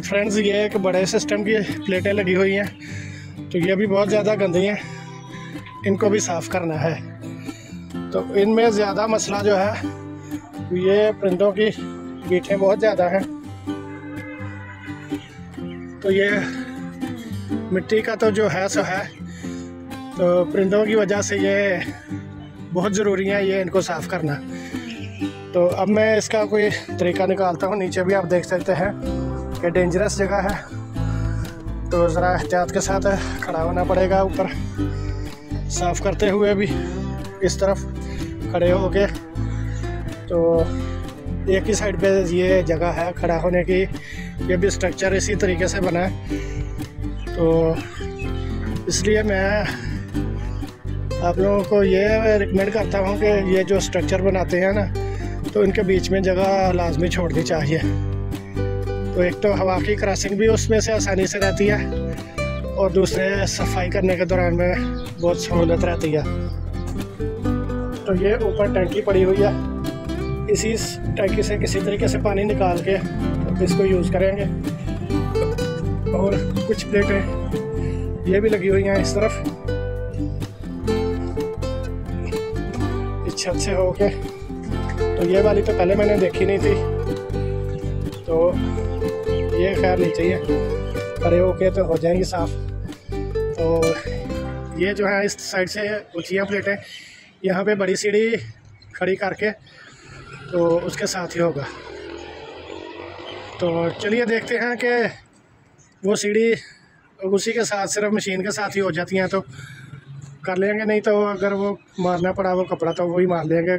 तो फ्रेंड्स ये एक बड़े सिस्टम की प्लेटें लगी हुई हैं, तो ये भी बहुत ज़्यादा गंदी हैं, इनको भी साफ़ करना है। तो इनमें ज़्यादा मसला जो है ये परिंदों की बीटें बहुत ज़्यादा हैं, तो ये मिट्टी का तो जो है सो है, तो परिंदों की वजह से ये बहुत ज़रूरी है ये इनको साफ़ करना। तो अब मैं इसका कोई तरीका निकालता हूँ। नीचे भी आप देख सकते हैं कि डेंजरस जगह है, तो ज़रा एहतियात के साथ खड़ा होना पड़ेगा ऊपर साफ़ करते हुए भी इस तरफ खड़े हो के। तो एक ही साइड पे ये जगह है खड़ा होने की, ये भी स्ट्रक्चर इसी तरीके से बना है। तो इसलिए मैं आप लोगों को ये रिकमेंड करता हूँ कि ये जो स्ट्रक्चर बनाते हैं ना, तो इनके बीच में जगह लाजमी छोड़नी चाहिए। तो एक तो हवा की क्रॉसिंग भी उसमें से आसानी से रहती है, और दूसरे सफाई करने के दौरान में बहुत सहूलत रहती है। तो ये ऊपर टंकी पड़ी हुई है, इसी टंकी से किसी तरीके से पानी निकाल के तो इसको यूज़ करेंगे। और कुछ प्लेटें ये भी लगी हुई हैं इस तरफ, इस छत से होके। तो ये वाली तो पहले मैंने देखी नहीं थी, तो ये खैर नहीं चाहिए, खड़े होके तो हो जाएंगी साफ़। तो ये जो है इस साइड से ऊंचियाँ प्लेटें, यहाँ पे बड़ी सीढ़ी खड़ी करके तो उसके साथ ही होगा। तो चलिए देखते हैं कि वो सीढ़ी उसी के साथ सिर्फ मशीन के साथ ही हो जाती हैं तो कर लेंगे, नहीं तो अगर वो मारना पड़ा वो कपड़ा तो वही मार लेंगे।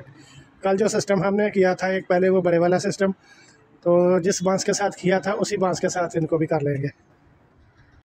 कल जो सिस्टम हमने किया था एक पहले, वो बड़े वाला सिस्टम, तो जिस बांस के साथ किया था उसी बांस के साथ इनको भी कर लेंगे।